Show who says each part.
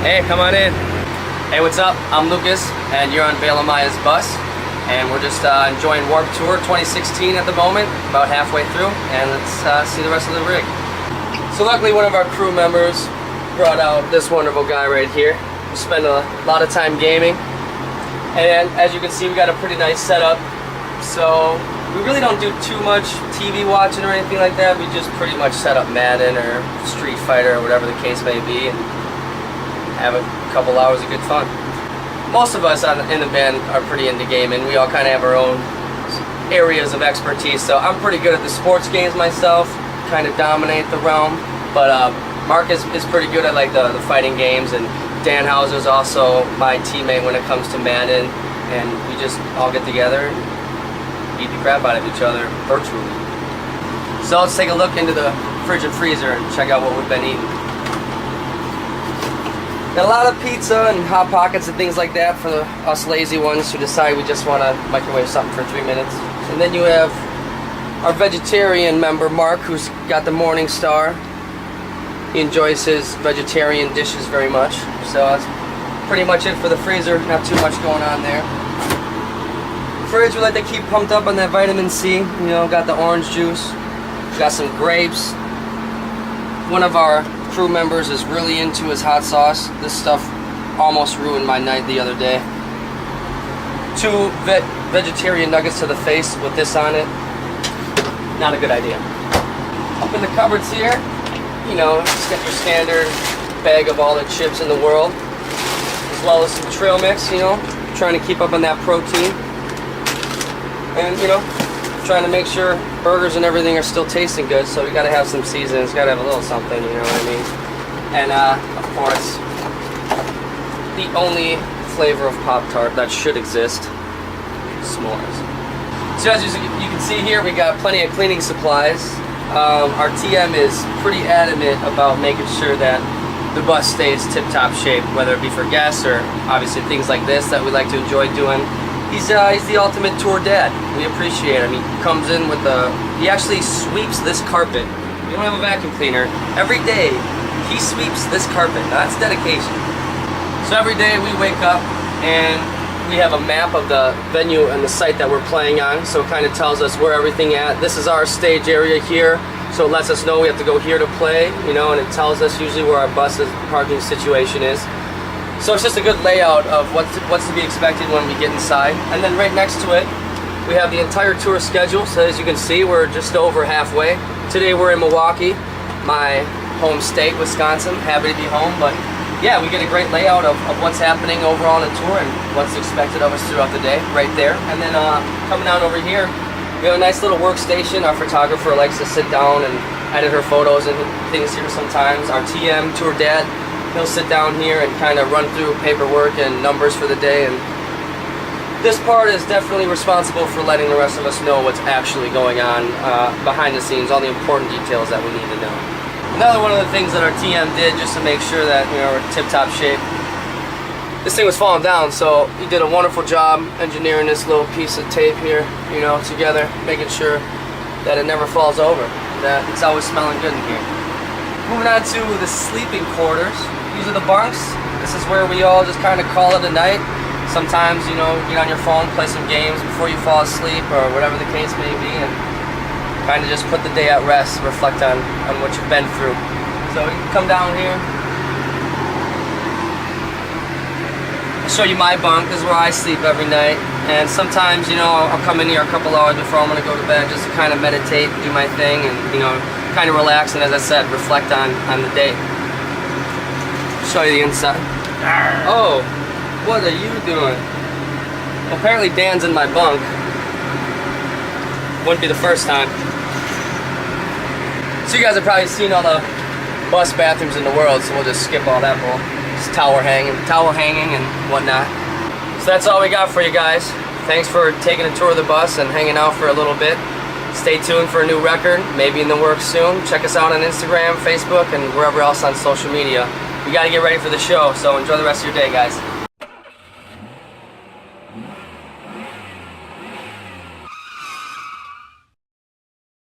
Speaker 1: Hey, come on in. Hey, what's up? I'm Lucas, and you're on Vela Maya's bus. And we're just enjoying Warp Tour 2016 at the moment, about halfway through, and let's see the rest of the rig. So luckily one of our crew members brought out this wonderful guy right here. We spend a lot of time gaming, and as you can see we got a pretty nice setup. So we really don't do too much TV watching or anything like that. We just pretty much set up Madden or Street Fighter or whatever the case may be and have a couple hours of good fun. Most of us in the band are pretty into gaming. We all kind of have our own areas of expertise. So I'm pretty good at the sports games myself, kind of dominate the realm. But Mark is pretty good at like the fighting games, and Dan Hauser's also my teammate when it comes to Madden. And we just all get together and beat the crap out of each other virtually. So let's take a look into the fridge and freezer and check out what we've been eating. Got a lot of pizza and Hot Pockets and things like that for us lazy ones who decide we just want to microwave something for 3 minutes. And then you have our vegetarian member, Mark, who's got the Morning Star. He enjoys his vegetarian dishes very much. So that's pretty much it for the freezer. Not too much going on there. Fridge, we like to keep pumped up on that vitamin C. You know, got the orange juice. Got some grapes. One of our crew members is really into his hot sauce. This stuff almost ruined my night the other day. 2 vegetarian nuggets to the face with this on it. Not a good idea. Up in the cupboards here, you know, just got your standard bag of all the chips in the world, as well as some trail mix, you know, trying to keep up on that protein. And, you know, trying to make sure burgers and everything are still tasting good, so we gotta have some seasonings, gotta have a little something, you know what I mean? And of course, the only flavor of Pop-Tart that should exist, s'mores. So as you can see here, we got plenty of cleaning supplies. Our TM is pretty adamant about making sure that the bus stays tip-top shape, whether it be for guests or obviously things like this that we like to enjoy doing. He's the ultimate tour dad. We appreciate him. He comes in with he actually sweeps this carpet. We don't have a vacuum cleaner. Every day, he sweeps this carpet. Now, that's dedication. So every day we wake up and we have a map of the venue and the site that we're playing on. So it kind of tells us where everything at. This is our stage area here. So it lets us know we have to go here to play, you know, and it tells us usually where our bus's parking situation is. So it's just a good layout of what's to be expected when we get inside. And then right next to it, we have the entire tour schedule. So as you can see, we're just over halfway. Today we're in Milwaukee, my home state, Wisconsin. Happy to be home, but yeah, we get a great layout of what's happening overall on the tour and what's expected of us throughout the day, right there. And then coming down over here, we have a nice little workstation. Our photographer likes to sit down and edit her photos and things here sometimes. Our TM, tour dad, he'll sit down here and kind of run through paperwork and numbers for the day, and this part is definitely responsible for letting the rest of us know what's actually going on behind the scenes, all the important details that we need to know. Another one of the things that our TM did just to make sure that, you know, we're tip-top shape, this thing was falling down, so he did a wonderful job engineering this little piece of tape here, you know, together, making sure that it never falls over, that it's always smelling good in here. Moving on to the sleeping quarters. These are the bunks. This is where we all just kind of call it a night. Sometimes, you know, get on your phone, play some games before you fall asleep or whatever the case may be, and kind of just put the day at rest, reflect on what you've been through. So you can come down here. I'll show you my bunk. This is where I sleep every night. And sometimes, you know, I'll come in here a couple hours before I'm going to go to bed just to kind of meditate, do my thing, and, you know, kind of relax and, as I said, reflect on the day. Show you the inside. Oh, what are you doing? Well, apparently Dan's in my bunk. Wouldn't be the first time. So you guys have probably seen all the bus bathrooms in the world, so we'll just skip all that bull. Just towel hanging and whatnot. So that's all we got for you guys. Thanks for taking a tour of the bus and hanging out for a little bit. Stay tuned for a new record, maybe in the works soon. Check us out on Instagram, Facebook, and wherever else on social media. We gotta get ready for the show, so enjoy the rest of your day, guys.